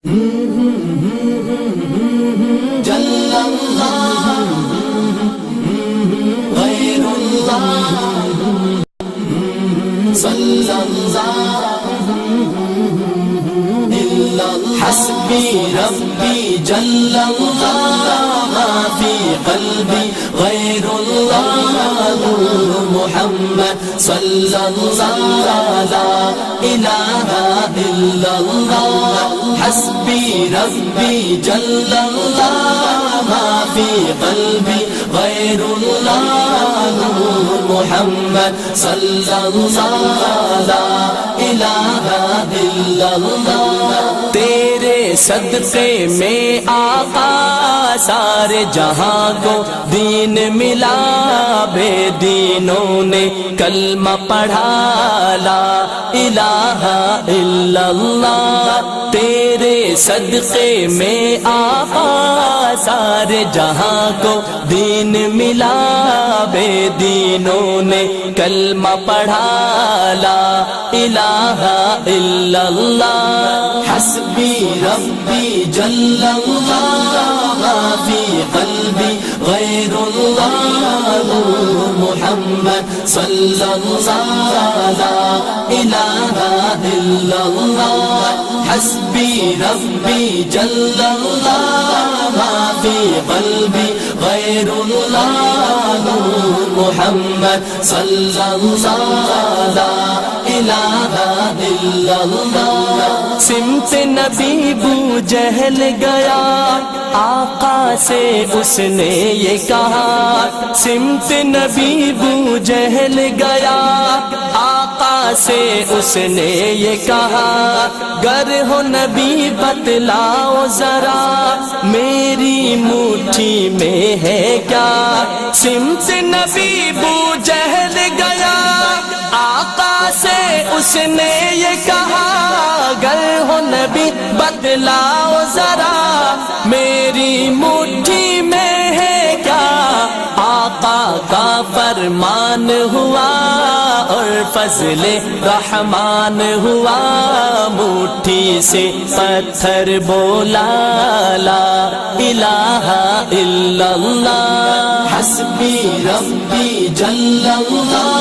हस्बी रब्बी जल्लल्लाह मा फी क़ल्बी गैरुल्लाह मुहम्मद सल्लल्लाह ला इलाहा इल्लल्लाह हस्बी रब्बी जल्लल्लाह मा फी क़ल्बी गैरुल्लाह मुहम्मद सल्लल्लाह ला इलाहा इल्लल्लाह। तेरे सदक़े में आका सारे जहां को दीन मिला, बेदीनों ने कलमा पढ़ा ला इलाहा इल्लल्लाह। तेरे सदक़े में आका सारे जहां को दीन मिला, बेदीनों ने कलमा पढ़ा ला इलाहा इल्लल्लाह। हस्बी रब्बी जल्लल्लाह मा फी क़ल्बी गैरुल्लाह मुहम्मद सल्लल्लाह ला इलाहा इल्लल्लाह। हस्बी रब्बी जल्लल्लाह मा फी क़ल्बी गैरुल्लाह मुहम्मद सल्लल्लाह ला इलाहा इल्लल्लाह। सिमत नबी बू जहल गया, आका से उसने ये कहा। सिमत नबी बू जहल गया, आका से उसने ये कहा। गर हो नबी बतलाओ जरा, मेरी मुट्ठी में है क्या। सिमत नबी बू जहल गया, आका से उसने ये कहा। गर हो नबी बतलाओ जरा, मेरी मुट्ठी में है क्या। आका का फरमान हुआ और फज़ले रहमान हुआ, मुट्ठी से पत्थर बोला ला इलाहा इल्लल्लाह। हस्बी रब्बी जल्लल्लाह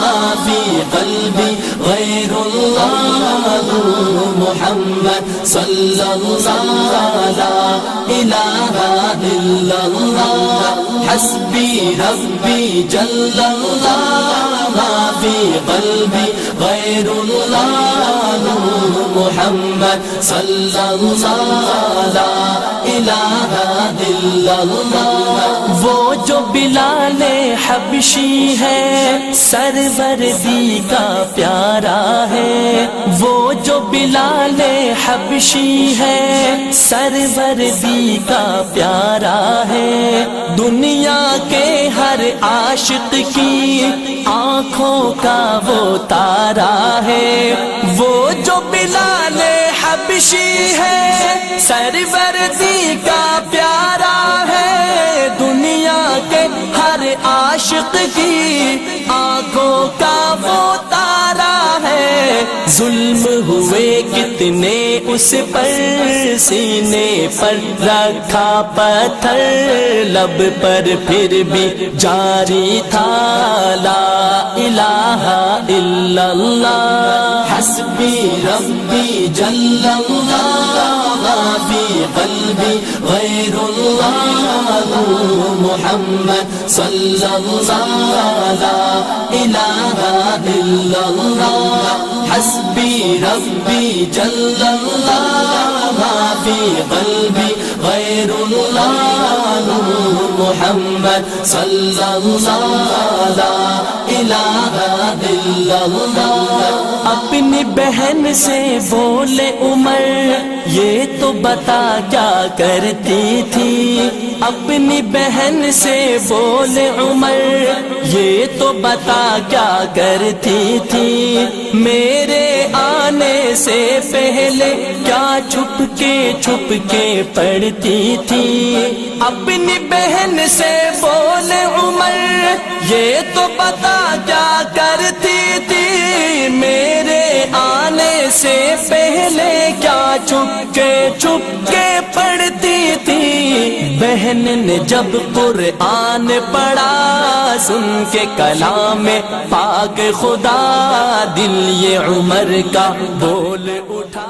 मा फी क़ल्बी गैरुल्लाह मुहम्मद सल्लल्लाह ला इलाहा इल्लल्लाह। हस्बी रब्बी जल्लल्लाह मा फी क़ल्बी गैरुल्लाह मुहम्मद सल्लल्लाह ला इलाहा इल्लल्लाह। वो जो बिलाले हबशी है, सरवरदी का प्यारा है। वो जो बिलाले हबशी है, सरवरदी का प्यारा है। दुनिया के हर आशिक की आँखों का वो तारा है। वो जो बिलाले हबशी है, सरवरदी का प्यारा है। दुनिया के हर आशिक की आँखों का वो तारा है। जुल्म हुए कितने उस पर, सीने पर रखा पत्थर, लब पर फिर भी जारी था ला इलाहा इल्लल्लाह। हस्बी रब्बी जल्लल्लाह मा फी क़ल्बी गैरुल्लाह मुहम्मद सल्लल्लाह ला इलाहा इल्लल्लाह। हस्बी रब्बी जल्लल्लाह मा फी क़ल्बी गैरुल्लाह मुहम्मद सल्लल्लाह ला इलाहा इल्लल्लाह। अपनी बहन से बोले उमर, ये तो बता क्या करती थी। अपनी बहन से बोले उमर, ये तो बता क्या करती थी। मेरे आने से पहले क्या छुप के पढ़ती थी। अपनी बहन से बोले उमर, ये तो बता क्या करती थी। मेरे आने से पहले क्या चुपके पढ़ती थी। बहन ने जब कुरान पढ़ा, सुन के कलाम पाक खुदा, दिल ये उमर का बोल उठा।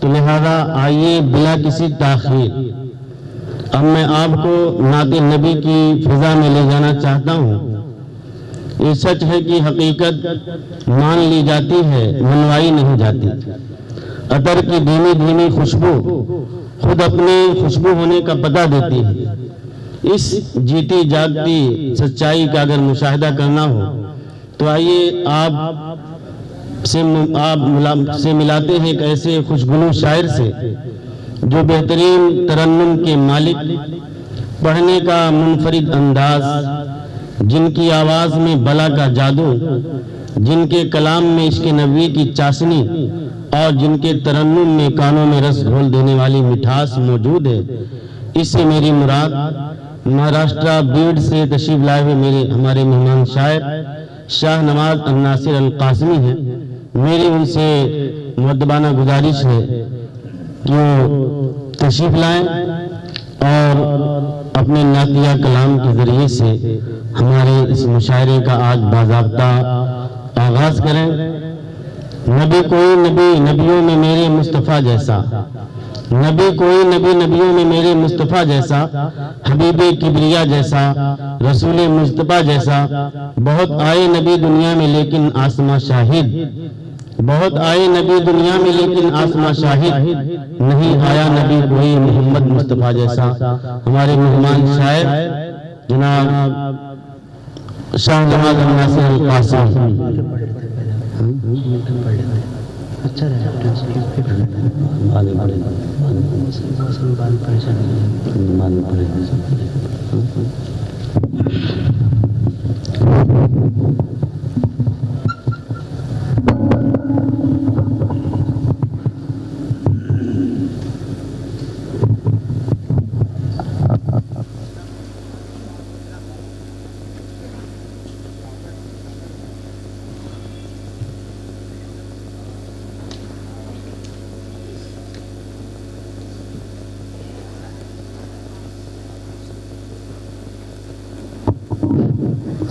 तो लिहाजा आइए बिला किसी ताखीर अब मैं आपको नाते नबी की फिजा में ले जाना चाहता हूँ। ये सच है कि हकीकत मान ली जाती है, मनवाई नहीं जाती। अतर की धीमी धीमी खुशबू खुद अपनी खुशबू होने का पता देती है। इस जीती जागती सच्चाई का अगर मुशाहिदा करना हो तो आइए आप से मिलाते हैं एक ऐसे खुशगुलू शायर से जो बेहतरीन तरन्नुम के मालिक, पढ़ने का मुनफरिद अंदाज, जिनकी आवाज़ में बला का जादू, जिनके कलाम में इश्क नबी की चाशनी और जिनके तरन्नुम में कानों में रस घोल देने वाली मिठास मौजूद है। इससे मेरी मुराद महाराष्ट्र बीड से तशरीफ लाए हुए हमारे मेहमान शायर शाह नवाज अन्नासिर अल कासमी हैं। मेरी उनसे मुअद्दबाना गुजारिश है कि वो तशरीफ लाएं और अपने नातिया कलाम के ज़रिए से हमारे इस मुशायरे का आज बाज़ाब्ता आगाज़ करें। नबी कोई नबी नबियों में मेरे मुस्तफ़ा जैसा, नबी कोई नबी नबियों में मेरे मुस्तफ़ा जैसा, हबीबे किबरिया जैसा, रसूल मुस्तफ़ा जैसा। बहुत आए नबी दुनिया में लेकिन आसमां शाहिद, बहुत आए नबी दुनिया में लेकिन आसमां शाहिद, नहीं आया नबी कोई मोहम्मद मुस्तफ़ा जैसा। हमारे मेहमान शायर जनाब शाह जमाल नासिर अल कासिम। अच्छा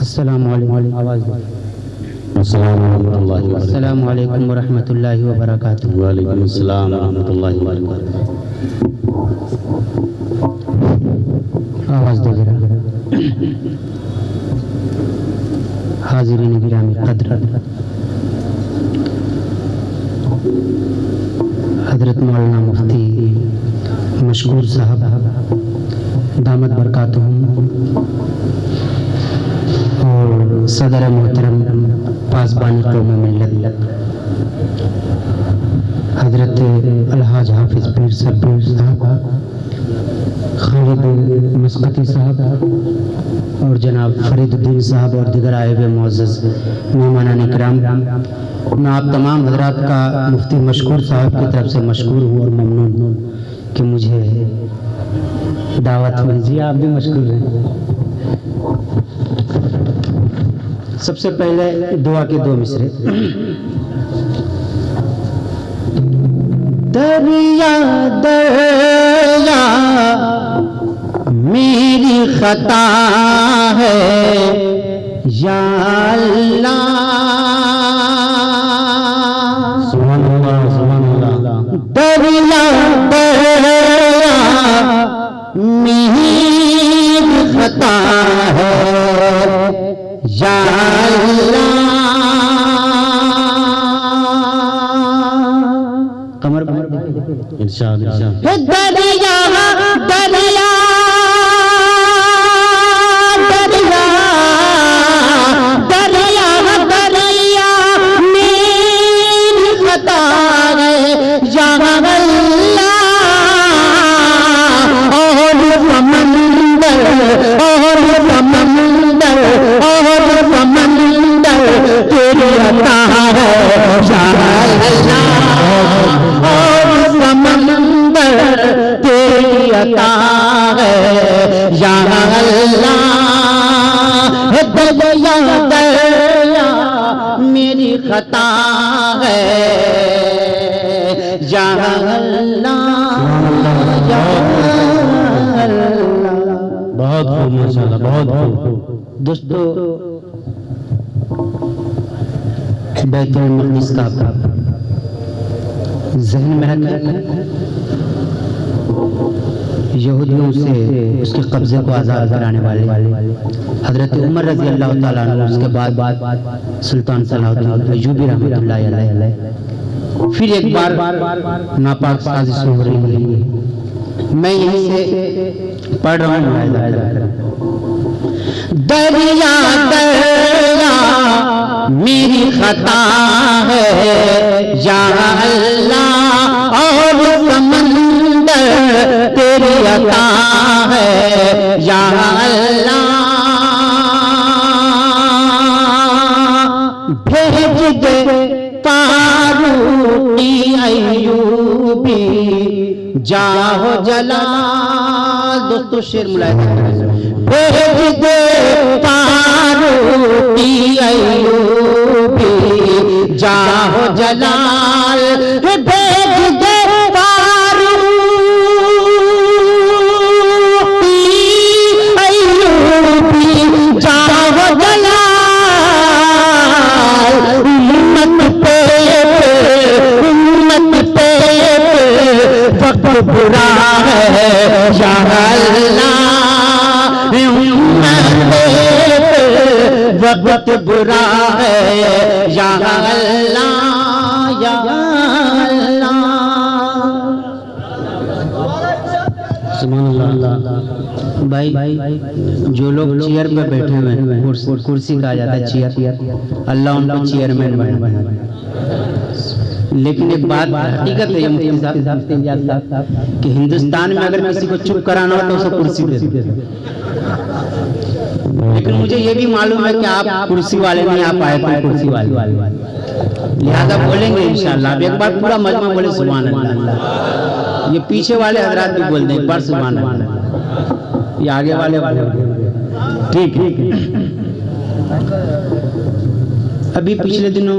अस्सलामु अलैकुम व रहमतुल्लाहि व बरकातुहू। वालेकुम अस्सलाम व रहमतुल्लाहि व बरकातुहू। आवाज दे जरा। हाज़िरीन गिरामी क़द्र, हज़रत मौलाना मुफ्ती मशकूर साहब दामत बरकातुहुम और सदर मोहतरम पासबानी कौम मिल्लत हज़रत अलहाज हाफिज पीर सरपीर साहब, खालिद मस्कती साहब और जनाब फरीदुद्दीन साहब और दिगर आए हुए मुअज़्ज़ज़ मेहमानान इकराम, मैं आप तमाम हज़रात का मुफ्ती मशकूर साहब की तरफ से मशकूर हूँ और ममनून हूँ कि मुझे दावत मिली। जी आप भी मशकूर हैं। सबसे पहले दुआ के दो मिसरे। दरिया दरिया मेरी खता है या अल्लाह, सुभान अल्लाह, सुभान अल्लाह। दरिया दरिया मेरी खता है या कमर इरशाद इरशाद। दरिया दरिया दरिया दरिया दरिया मेरी खता है या अल्लाह, और समंदर और समंदर और समंदर तेरी अता है या अल्लाह, और समंदर तेरी अता है या अल्लाह। दरिया दरिया मेरी खता है या अल्लाह, या अल्लाह। बहुत खूब माशाअल्लाह, बहुत खूब। दोस्तों, बैतुल मक़दिस का ज़हन में रखें, यहूदियों से उसके कब्जे को आज़ाद कराने वाले हज़रत उमर रज़ी अल्लाह ताला अन्हु, उसके बाद सुल्तान सलाहुद्दीन अय्यूबी रहमतुल्लाहि अलैह, फिर एक बार नापाक साजिश हो रही है। मैं यहीं से पढ़ रहा हूँ। दरिया दरिया मेरी खता है या अल्लाह, और समंदर तेरी अता है या अल्लाह। भेज दे फारूकी अय्यूबी जाहो जलाल। दोस्तों शेर मुलायजा, भेज दे फारूकी अय्यूबी जाहो जलाल, भेज दे फारूकी बुरा है या अल्लाह, वक्त बुरा है या अल्लाह या अल्लाह। सुभान अल्लाह। भाई जो लोग चेयर पे बैठे हुए हैं, कुर्सी कहा जाता है चेयर, अल्लाह उनको चेयरमैन बनाए। लेकिन एक बात हकीकत है मुफ्ती साहब कि हिंदुस्तान में अगर किसी को चुप कराना हो तो उसे कुर्सी दे दो। लेकिन मुझे ये भी मालूम है कि आप कुर्सी वाले नहीं, आप आए थे कुर्सी वाले, लिहाजा बोलेंगे इंशाअल्लाह। अब एक बार पूरा मजमा बोले सुभान अल्लाह। ये पीछे वाले हजरात भी बोल दें एक बार सुभान अल्लाह, ये आगे वाले ठीक है। अभी पिछले दिनों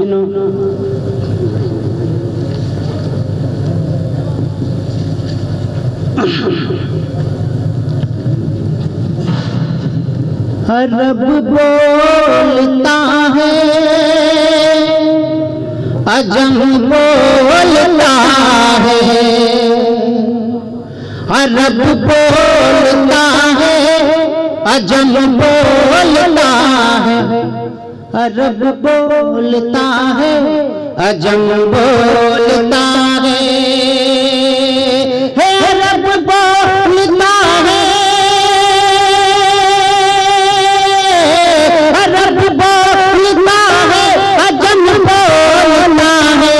रब बोलता है, अजम बोलता है, रब बोलता है, अजम बोलता है, रब बोलता है, अजम बोलता है, रब बोलता है, रब बोलता है, अजम बोलता है,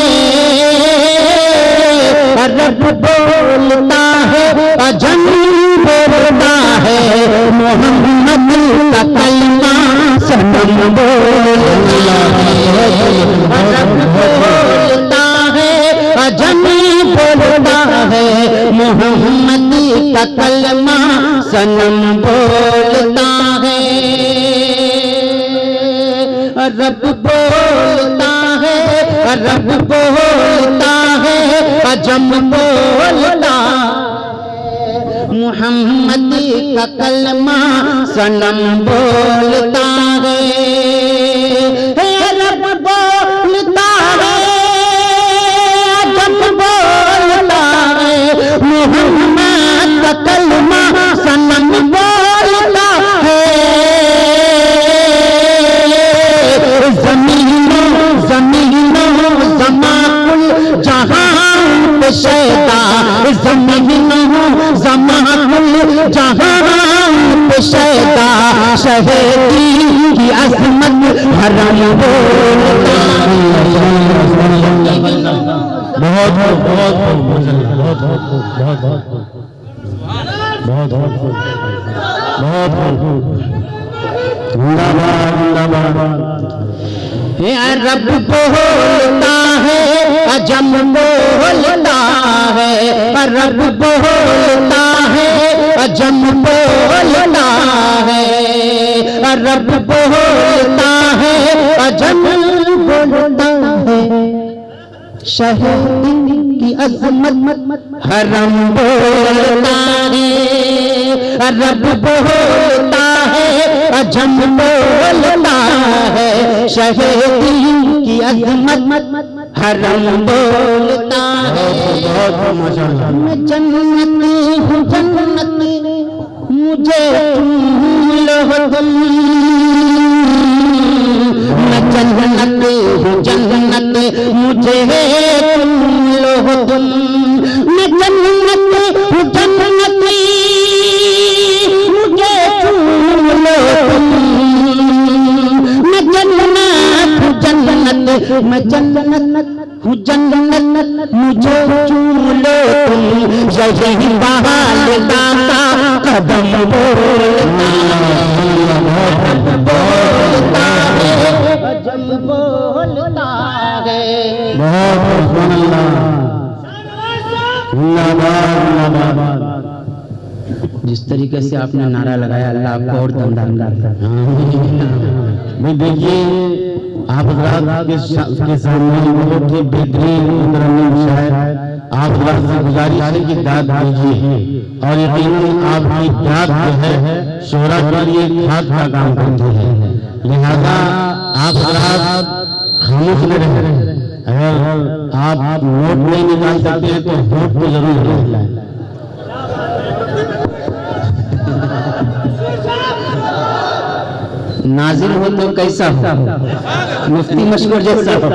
रब बोलता है, अजम बोलता है, मोहम्मद का कलमा सनम बोलता है, अजम बोलता है, मोहम्मद का कलमा सनम बोलता है, रब बोलता है, रब बोलता है, अजम बोलता मोहम्मद का कलमा सनम बोलता है, रब बोलता है, अजम बोलता है, मोहम्मद का कलमा सनम बोलता है, जमीनों जमीनों जमाकुल जहां पे शैदा, जमीनों जमाकुल जहां पे शैदा, शहदी की अजमत हरम बोलता है। बहुत बहुत बहुत बहुत बहुत बहुत बहुत रब बोलता है, अजम बोलता है, रब बोलता है, अजम बोलता है, रब बोलता है, अजम बोलता है, शहीद की अजमत हरम बोलता है, रब बोलता है, अजम बोलता है, शहीद की अजमत हरम बोलता है। मैं जन्नती हूँ जन्नती, मुझे तुम लो तुम, मैं जन्नती हूँ जन्नती, मुझे तुम लो तुम, मैं जन्नती हूँ जन्नती, मुझे तुम लो तुम, मैं जन्नत हूँ जन्नत, मैं जन्नत हूँ जन्नत, मुझे चूम लो तुम, यही बहाल दाता कदम बोलता है, अजम बोलता है। जिस तरीके से आपने नारा लगाया, अल्लाह आपको और दमदार भाई देखिए, आप के सामने बहुत ही बेहतरीन तरन्नुम शायर, आप से गुजारिश है कि दाद दीजिए, और यकीनन आपकी दाद जो है शोहरा के लिए खाद का काम करती है, लिहाजा आप खामोश न रहे। अगर आप नोट नहीं निकाल सकते हैं तो होठ को जरूर निकालें, नाजिल हो तो कैसा हो, मुफ्ती मशहूर जैसा हो।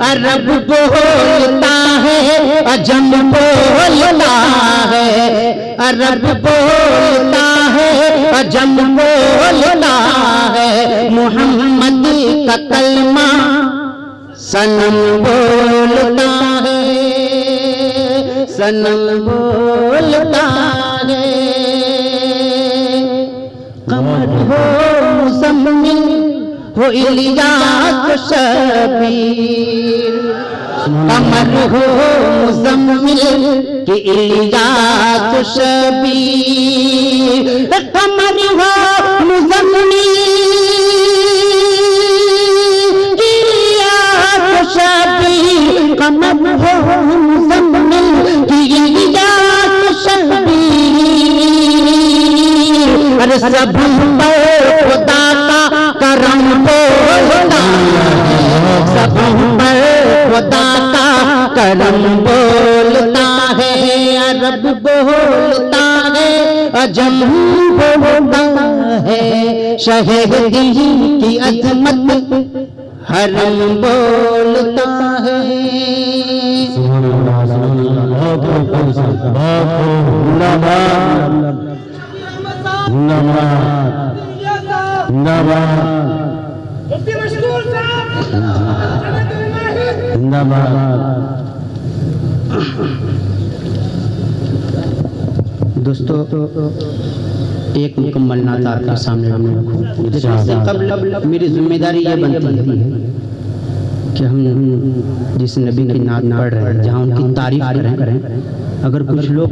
अरब बोलता है, अजम बोलता है, अरब बोलता है, अजम बोलता है, मोहम्मद का कलमा सनम बोलता है, सनम बोलता है। कमर हो मुज़म्मिल हो इलियास शबीर, कमर हो मुज़म्मिल कि इलियास शबीर, कमर हो मुज़म्मिल इलियास शबीर, कमर हो मुज़म्मिल कि इलियास शबीर। अरे सब पर खुदा का करम बोलता है, सब पर खुदा का करम बोलता है। अरब बोलता है, अजम बोलता है, शहदी की अजमत हरम बोलता है। दोस्तों, एक मुकम्मल नात आपके सामने रखूं। इससे कबल मेरी जिम्मेदारी ये बनती है कि हम जिस नबी की नात पढ़ रहे हैं, जहाँ उनकी तारीफ करें, अगर कुछ लोग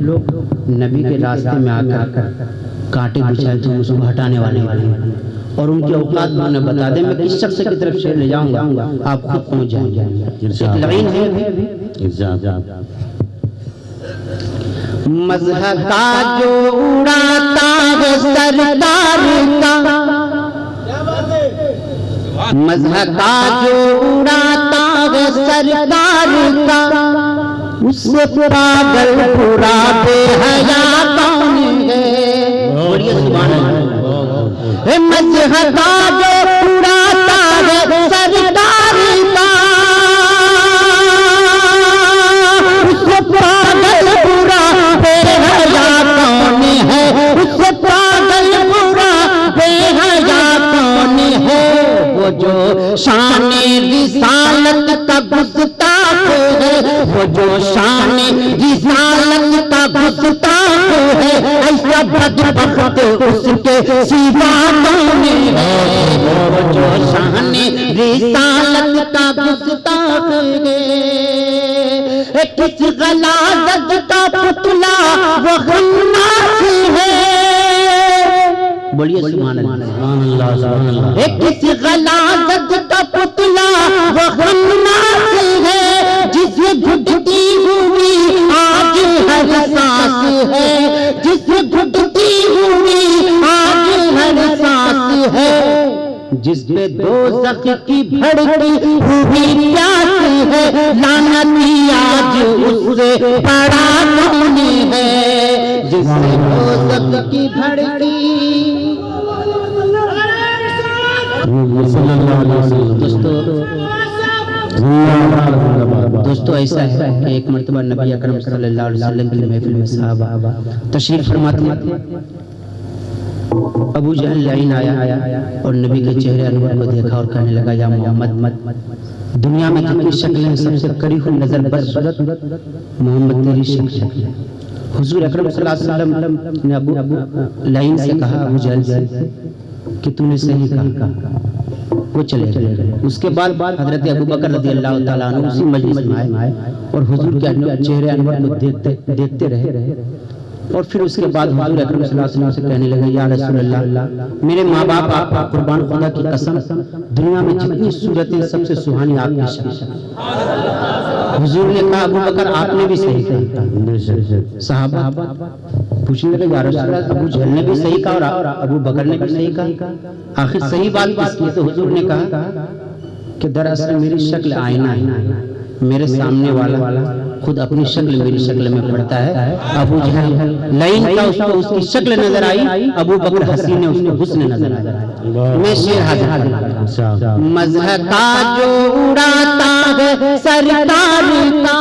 नबी के रास्ते में आकर कांटे बिछाए तो उसको हटाने वाले हैं और उनके औकात उन्हें बता दें। मैं किस शख्स की तरफ से ले जाऊंगा, आप खुद पहुंच जाएंगे। एक लाइन है, मज़हब का जो उड़ाता है सरदार का, मज़हब का जो उड़ाता है सरदार का, उससे पागल पूरा बेहया कौन है। बोलिए सुभान अल्लाह। मज़हब का जो उड़ाता है सरदार का, उससे पागल पूरा बेहया कौन है, उससे पागल पूरा बेहया कौन है। वो जो शान रिसालत का गुस्ताख है, वो जो शान रिसालत का गुस्ताख है, ऐसा बदबख्त उसके सिवा कौन है। वो जो शान रिसालत का गुस्ताख है, किस गलाज़त का पुतला वो गन्नास है। बोलिए सुभान अल्लाह। किस गलाज़त का पुतला वो गन्नास है, जिसे घुटती हुई आज हर सांस है, जिसे घुटती हुई आज हर सांस है, जिस पे दोज़ख की भड़की हुई प्यास है, लानती आज उससे बड़ा कौन है। जिस पे दोज़ख की भड़की। दोस्तों ऐसा है कि एक मर्तबा नबी अकरम सल्लल्लाहु अलैहि वसल्लम की महफिल में सहाबा तशरीफ फरमाते थे। अबू जहल लाइन आया और नबी के चेहरे अनवर को देखा और कहने लगा, या मोहम्मद, दुनिया में जितनी शक्लें सबसे करीब नजर बदसूरत मोहम्मद तेरी शक्ल है। हुजूर अकरम सल्लल्लाहु अलैहि वसल्लम ने अबू लाइन से कहा, अबू जहल से, कि तूने सही कहा। वो चले गए। उसके बाद हजरत अबू बकर रज़ियल्लाहु ताला अन्हु उसी मजलिस में आए और हुजूर के चेहरे अनवर को देखते रहे। और फिर उसके बाद हुजूर अकरम सल्लल्लाहु अलैहि वसल्लम से कहने लगे, या रसूल अल्लाह, मेरे माँ बाप आपका कुर्बान खुदा की कसम, दुनिया में जितनी सूरतें सबसे सुहानी आपकी शक्ल। हुजूर ने कहा, अबू बकर आपने भी सही कहा। सहाबा पूछने लगे, या रसूल अल्लाह, अबू जहल ने भी सही कहा और अबू बकर ने भी सही कहा, आखिर सही बात किसकी? तो हुजूर ने कहा कि दरअसल मेरी शक्ल आईना है, मेरे सामने वाला खुद अपनी शक्ल मेरी शक्ल में पड़ता है। अबू जहल लाइन का उसको उसकी शक्ल नजर आई, अबू बकर हसीन ने उसको हुस्न नजर आया। मैं शेर हाजिर मज़हब का जो उड़ाता है सरकार का,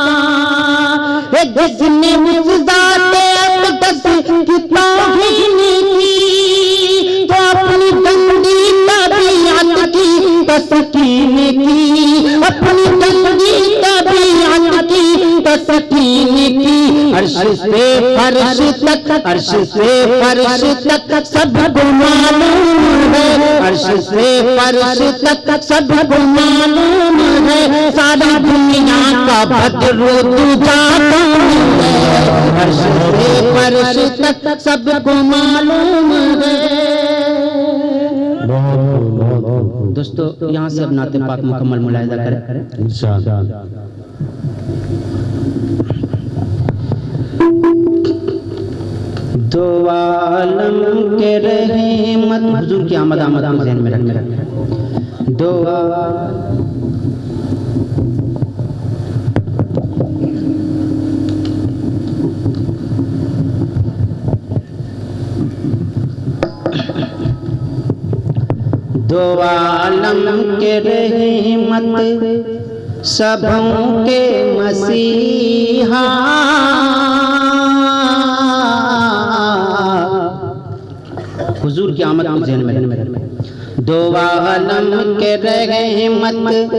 जिसने मुझदाते अक़दस की तौहीन की, तो अपनी गंदी तबीयत की तस्कीन की, अपनी गंदी तबीयत की तस्कीन की। अर्श से फर्श तक, अर्श से फर्श तक सबको मालूम है, अर्श से फर्श तक सबको मालूम है, सारी दुनिया का बदरू तू जाता है, अर्श से फर्श तक सबको मालूम है। दोस्तों यहाँ से अब नाते पाक मुकम्मल मुलाहिजा करें इंशाअल्लाह। दो आलम के रहमत, हुजूर की आमद आमद को ज़हन में रखें। दो दो आलम के रहमत सबों के मसीहा, हुजूर की आमद को ज़हन में रखें। दो आलम के रहमत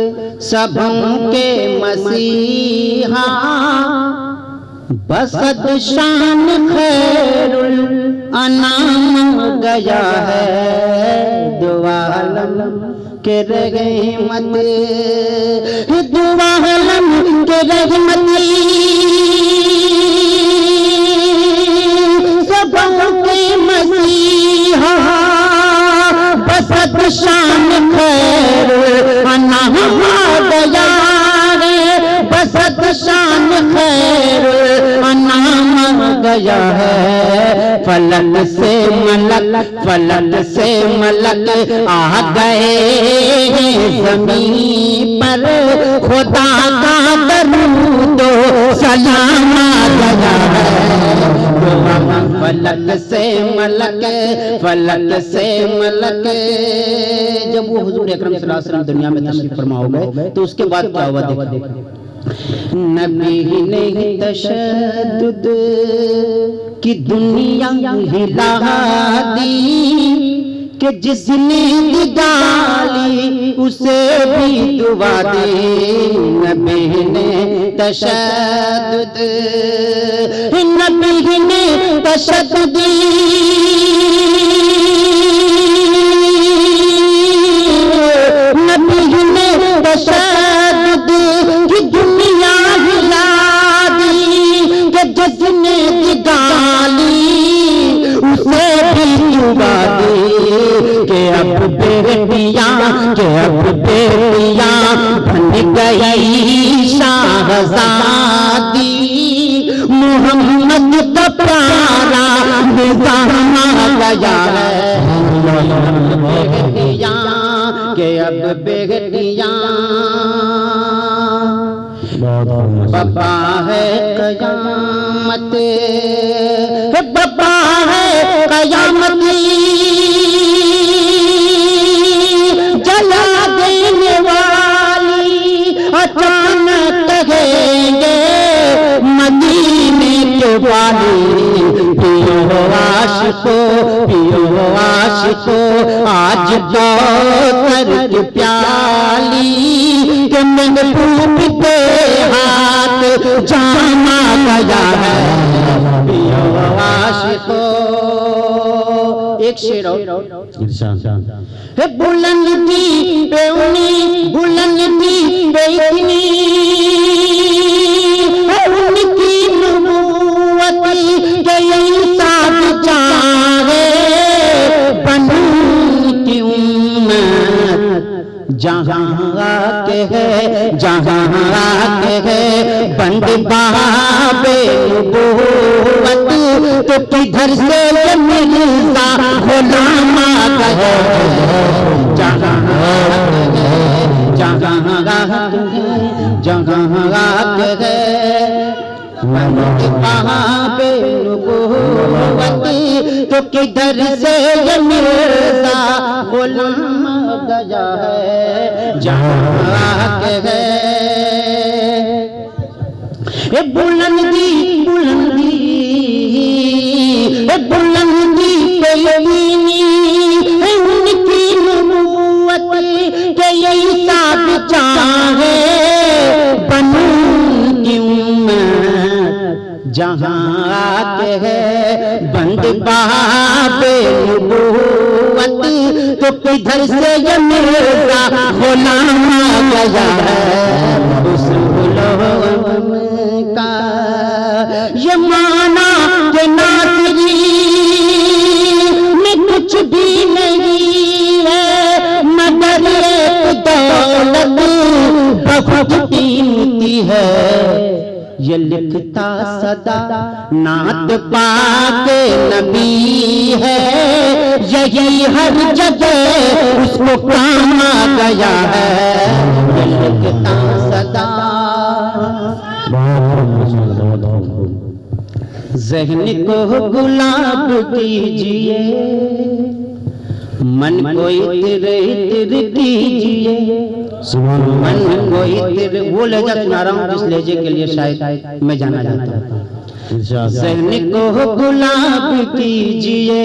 सबों के मसीहा, बसद शान खैरुल अनाम गया है। दो आलम के रहमत, दो आलम के रहमत सबों के मसीहा, बसद शान खैरुल अनाम गया है, बसद शान खैरुल अनाम गया है। फलक से मलक, फलक से मलक आ गए ज़मीन पर, खुदा का दरूद सलाम आ गया है। फलक से मलक, फलक से मलक। जब वो हुजूर अकरम सल्लल्लाहु अलैहि वसल्लम दुनिया में तशरीफ फरमा हो गए तो उसके बाद क्या हुआ देखो। नबी ने तशद्दुद की दुनिया हिला दी, कि जिसने निकाली उसे भी दुआ दी। नबी ने तशद्दुद, नबी ने तशद्दुद नबी ने तशद्दुद की दुनिया हिला दी, कि जिसने निकाली उसे भी दुआ दी। के अब बेटियां, के अब बेटियां बन गई शाहज़ादी, मोहम्मद का प्यारा निज़ाम आ गया है। बेटियां, के अब बेटियां, बाबा है कयामत, बाबा है कयामत, जला देने वाली अचानक कहेंगे मदीने के वाली। पियो आशिको, पियो आशिको, आज कौसर की प्याली, कि महबूब के हाथ जामा गया है। पियो आशिको। एक शेर बुलंद थी बेउनी, बुलंद थी बेइतनी, उनकी नबूवत के इंसाफ चाहे, बनू की उम्मत जहाँ के है, जहाँ के है बंद बाबे नबूवत, तो किधर से ये मिर्ज़ा गुलाम आ गए। जहाँ जहाँ जहाँ बहावे नबूवती तो किधर से ये मिर्जा गुलाम गया है जहाँ के है ए बुलंदी बुलंदी ए बुलंदी पे यकीनी है उनकी नबूवत के यही साथ चाहे बनूं क्यों मैं जहाँ के है बंद बाबे नबूवत तो किधर से ये मिर्जा गुलाम गया है उस गुलाम का ये माना के नासरी में कुछ भी नहीं है मगर एक दौलत बहुत कीमती है ये लिखता सदा नात पाके नबी है यही हर जगह उसको काम आ गया है ये लिखता सदा ज़हन को गुलाब कीजिए मन को इत्र इत्र कीजिए मन को इत्र वो लहजा सुना रहा हूँ जिस लहजे के लिए शायद मैं जाना चाहता हूँ ज़हन को गुलाब कीजिए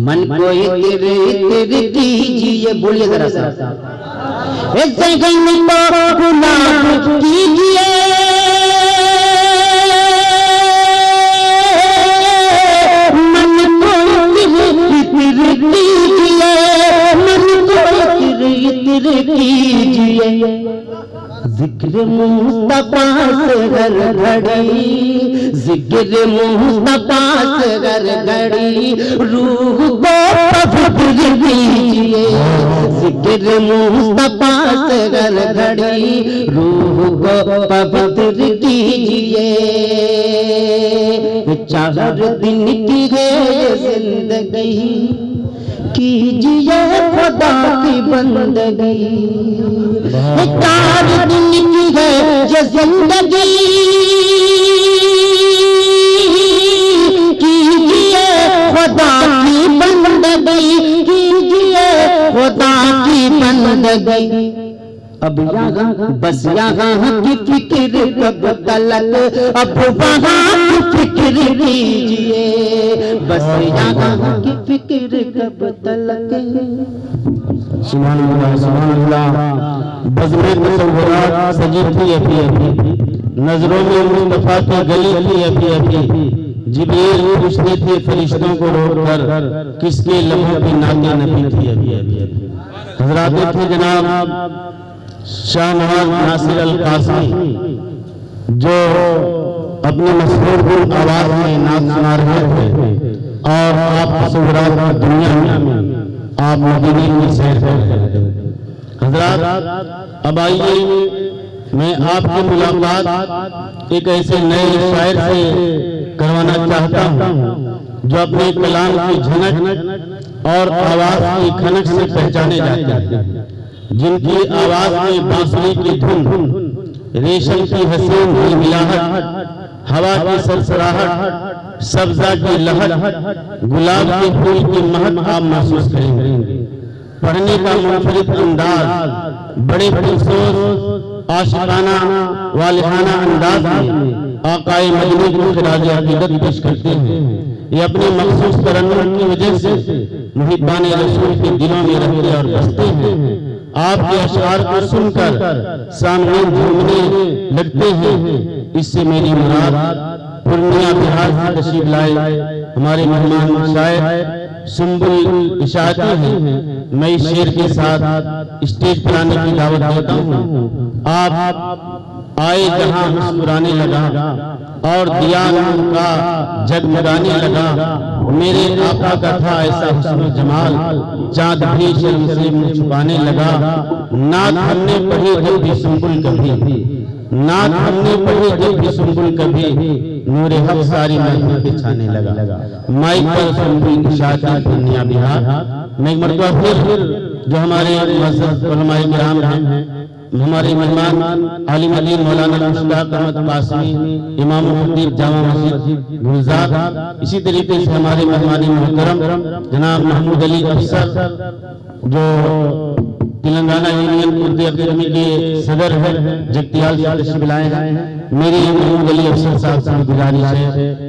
मन को इत्र इत्र कीजिए बोलिए जरा सा ज़हन को गुलाब कीजिए जिक्र मुस्तफा से हर घड़ी जिक्र मुस्तफा से हर घड़ी रूह को पवित्र कीजिए जिक्र मुस्तफा से हर घड़ी रूह को पवित्र कीजिए 4 दिन की है ये जिंदगी कीजिए खुदा की बंदगी 4 दिन की है ये जिंदगी कीजिए खुदा की बंदगी कीजिए खुदा की बंदगी अब यहाँ बस यहाँ की फिक्र कब तलक अब वहाँ की फिक्र कीजिए बस यहाँ की फिक्र कब तलक सुभान अल्लाह बज़्म तसव्वुरात सजी थी अभी नजरों में मुस्तफा की गली थी अभी जिब्रील पूछते थे फरिश्तों को रोककर किसके लम्हों की नाते नबी थी अभी हजरात थे जनाब शाह नवाज नासिर अल कासमी जो अपनी मशहूर आवाज में नात सुना रहे थे और आप तसव्वुरात की दुनिया में आप मदीने की सैर कर रहे थे हजरात अब आइए मैं आपकी मुलाकात एक ऐसे नए शायर से करवाना चाहता हूँ जो अपने कलाम की झनक और आवाज की खनक से पहचाने जाते हैं जिनकी आवाज में बांसुरी की धुन रेशम की हसीन हिलहिलाहट हवा की सरसराहट सब्जा की लहर गुलाब के फूल की महक आप महसूस करेंगे पढ़ने का मुनफरिद अंदाज बड़े पुरसोर आशिकाना वालिहाना अंदाज में आकाए मदनी को खिराज अकीदत पेश करते हैं ये अपने मखसूस तरन्नुम की वजह से मुहिब्बान रसूल के दिलों में रहते और बसते हैं आपके अशआर को सुनकर सामने झूमने लगते हैं इससे मेरी मुराद पूर्णिया बिहार से तशरीफ लाए हमारे मेहमान शायर सुंबुल इशाती हैं मैं इस शेर के साथ स्टेज पर आने की दावत देता हूँ आप आए जहां मुस्कुराने लगा और दिया का जगमगाने लगा मेरे आका का था ऐसा हुस्न जमाल चाँद भी शर्म से मुँह छुपाने लगा नात हमने पढ़ी जब भी सुंबुल कभी नात हमने पढ़ी जब भी सुंबुल कभी नूरे हक सारी महफिल पे छाने लगा माइक पर सुंबुल इशाती पूर्णिया बिहार मैं एक मरतबा फिर जो हमारे मज़हब उलमाए किराम हैं हमारे मेहमान आलिम अलीम मौलाना मुश्ताक अहमद कासमी इमाम खतीब जामा मस्जिद गुलजार, इसी तरीके से हमारे मेहमान मोहतरम जनाब महमूद अली अफसर जो तेलंगाना यूनियन उर्दू अकेडमी के सदर है, जगतियाल से तशरीफ लाए हैं। मेरी महमूद अली अफसर साहब से गुजारिश है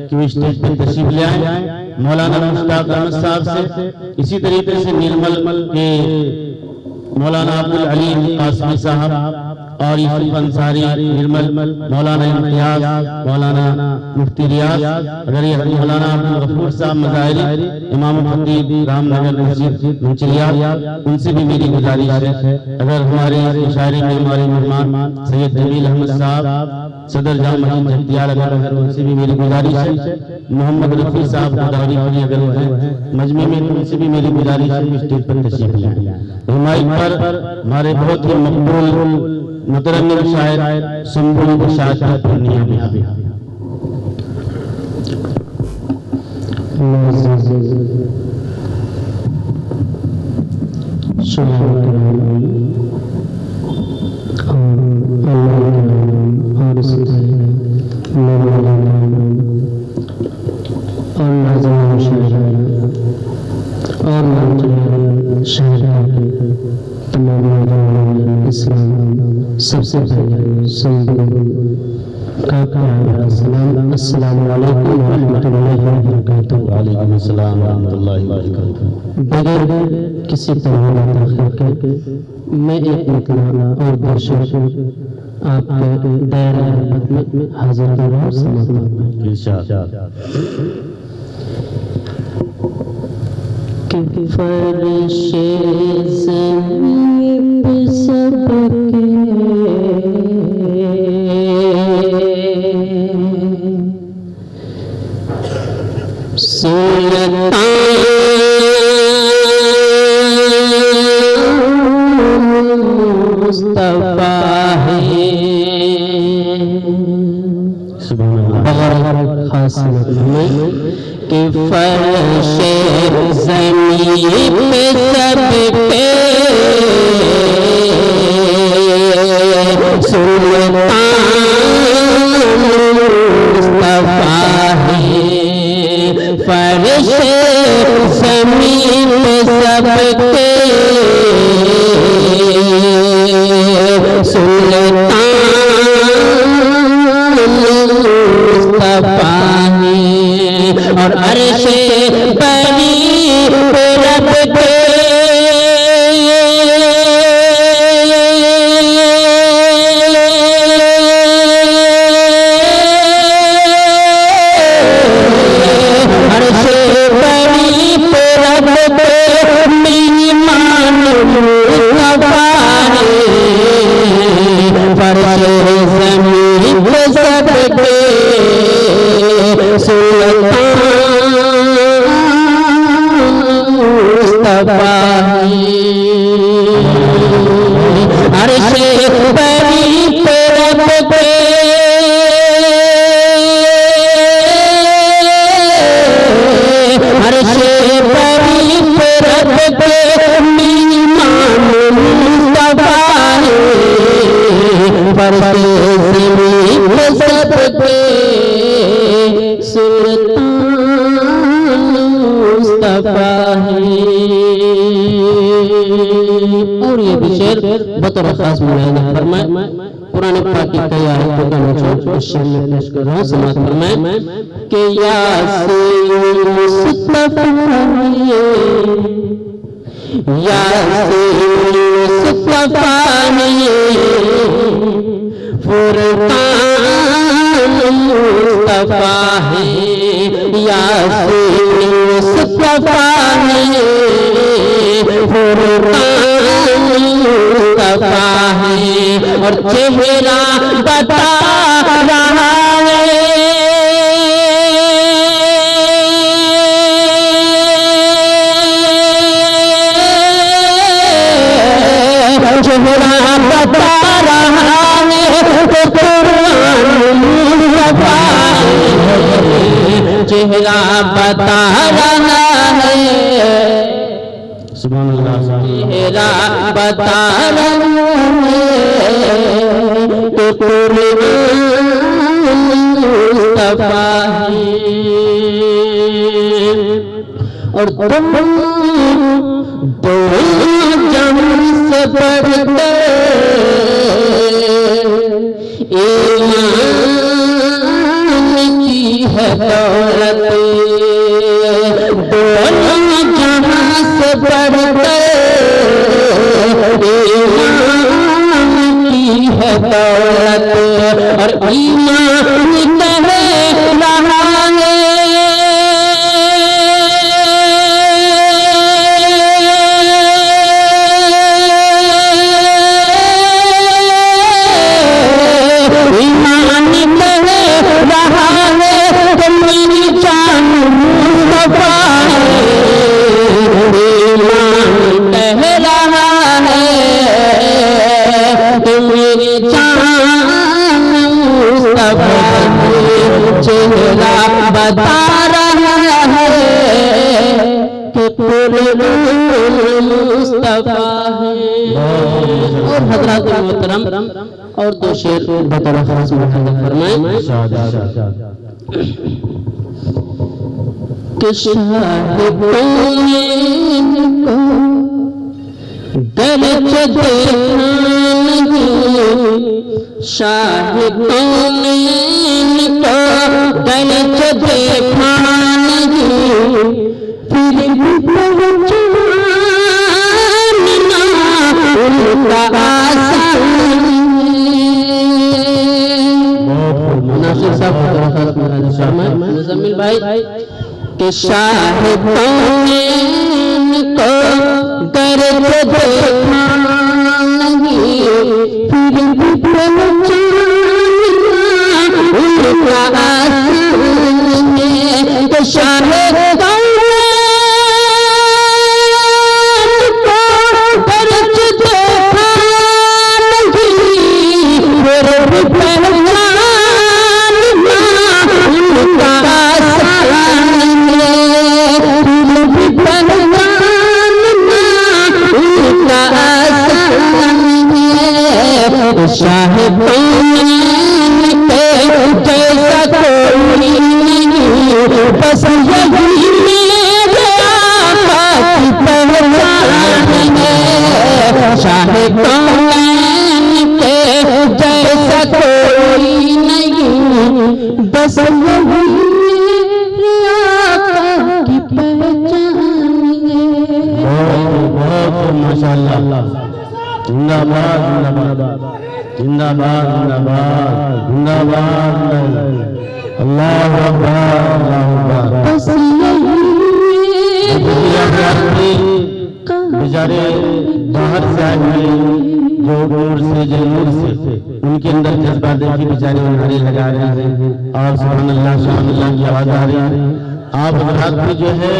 कि वो स्टेज पर तशरीफ ले आए मौलाना मुश्ताक अहमद साहब से। इसी तरीके से निर्मल के मौलाना अब्दुल अलीम कासमी साहब और यूसुफ अंसारी निर्मल, मौलाना इम्तियाज, मौलाना मुफ्ती रियाज, अगर ये मौलाना अब्दुल गफूर साहब मज़ाहिरी इमाम खतीब रामनगर मस्जिद मंचिलिया, उनसे भी मेरी गुजारिश है। अगर हमारे शायरी में हमारे मेहमान सैयद जमील अहमद साहब सदर जामा मस्जिद जगतियाल अगर उनसे भी मेरी गुजारिश है। मोहम्मद रफी साहब गोदावरी की अगर वो हैं मजमे में, उनसे भी मेरी गुजारिश है स्टेज पर तशरीफ लाएं। हमारे पर हमारे बहुत ही मकबूल मुतरन्निम शायर सुंबुल बशात पूर्णिया में सबसे पहले अस्सलामु अलैकुम व रहमतुल्लाहि व बरकातुहू। वालेकुम अस्सलाम व रहमतुल्लाहि व बरकातुहू। बगैर किसी तरह ताख़ीर के मैं एक मतला और दर्शक आपके दायरे में हाजिर कर रहा हूँ। कि फर्शे ज़मीन पे सबके मुस्तफा है खास में कि फर्शे ज़मीन पे सबके मुस्तफा है। फर्शे ज़मीन पे सबके मुस्तफा है। और अर्शे बनी पे रब के अर्शे बनी पे रब के मेहमान मुस्तफा है। फर्शे ज़मीन पे सबके मुस्तफा अर्शे बनी पे रब के अर्शे बनी पे रब के मेहमान मुस्तफा है। फर्शे ज़मीन पे सबके मुस्तफा है। और ये भी शेर बतौर खास मुलाहिजा फरमाए पुराने पाक की कई आयतों का निचोड़ इस शेर में पेश कर रहा हूँ। समाअत फरमाए कि यासीन मुस्तफा है, यासीन मुस्तफा है, फुरकान मुस्तफा है। यासीन मुस्तफा है, फुरकान मुस्तफा है। और चेहरा बता रहा है चेहरा बता रहा है तो कुरान मुस्तफा है। चेहरा बता रहा है सुभान अल्लाह। चेहरा बता रहा है तो मुस्तफा है और तुम दो जहां से बढ़ते ईमान की है दौलत, दोनों जहां से बढ़ते ईमान की है दौलत और ईमान कहे रहा है चेहरा बता रहा है कि मुस्तफा है। और हजरत मोहतरम और दो शेर बतौर खास फरमाएं कि शाहिदों को दर्द देखना नहीं, शाहिदों को गलत देखा नहीं, फिर भी पहचानना उनका आसान मुनासिर साहब मुजम्मिल भाई कि शाहिदों को गलत देखा नहीं, फिर भी उनका आसान तो शाहिदों को दर्द देखा नहीं, फिर भी पहचानना उनका आसान, फिर भी पहचानना उनका आसान है। शाहिदों जैसा कोई बस यही मेरे आका की पहचान है। शाहिदों के जैसा कोई नहीं बस यही मेरे आका की पहचान है। बहुत माशाअल्लाह, जिंदाबाद जिंदाबाद जिंदाबाद जिंदाबाद जिंदाबाद, अल्लाह अकबर अल्लाह अकबर। बेचारे बाहर से आए हुए जो दूर से जयनूर से, उनके अंदर जज्बा देखिए, बेचारे नारे लगा रहे हैं और सुभान अल्लाह की आवाज आ रही है। आप हजरात भी जो है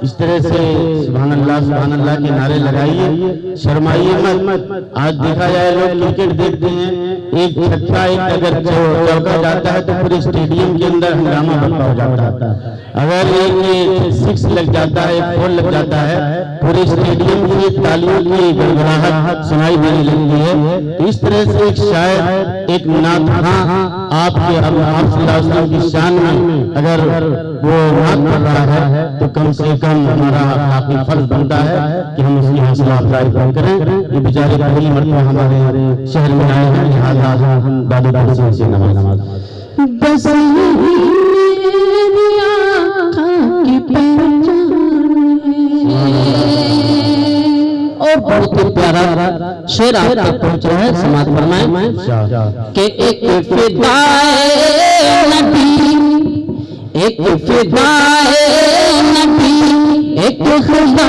इस तरह से सुभान अल्लाह के नारे लगाइए, शर्माइए मत। आज देखा जाए लोग क्रिकेट देखते हैं, एक छक्का एक अगर चौका जाता है तो पूरे स्टेडियम के अंदर हंगामा बर्पा हो जाता है। अगर एक 6 लग जाता है, 4 लग जाता है, पूरे स्टेडियम की तालियों की गड़गड़ाहट सुनाई देने लगती है। इस तरह से एक शायर, एक नात आपके की शान में अगर वो नात पढ़ रहा है तो कम से कम हमारा काफी फर्ज बनता है कि हम उसकी हौसला अफजाई करें। ये बेचारे पहली मरतबा हमारे शहर में आए हैं, लिहाजा हम दादू दादी से नमाज बस और बहुत ही प्यारा शेर आप तक पहुंच रहा है, समाज फरमाएं कि एक फिदाए नबी, एक फिदाए नबी, एक खुदा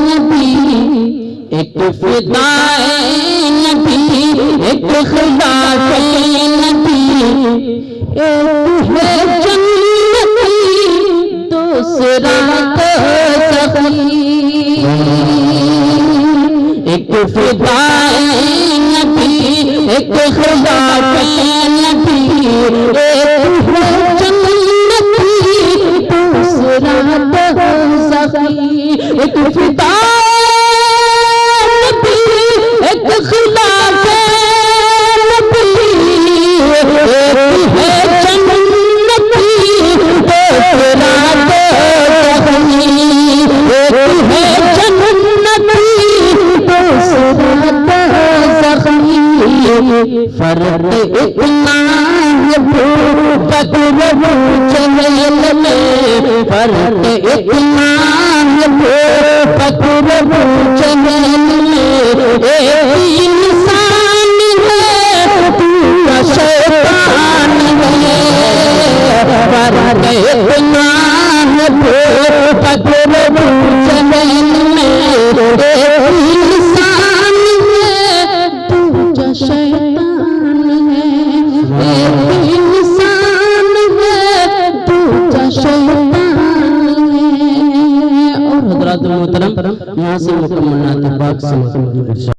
नबी, एक फिदाए नबी, एक खुदा नबी, एक है जन्नती दूसरा तो सखी, एक फिदाए नबी, एक खुदा नबी, एक है जन्नती दूसरा तो सखी, एक फिदा नबी, एक खिलाफ नबी, एक है जन्नती तेरा जहनी, एक है जन्नती जख्मी, फर्क इतना है बदर चमेल में, फर्क इतना है बदर चमेल में, एक इंसान है दूसरा शैतान है, फर्क इतना है बदर चमेल में, एक इंसान है दूसरा शैतान है, एक इंसान है दूसरा शैतान है। और हज़रात मोहतरम यहाँ से मुकम्मल नात पाक समाप्त।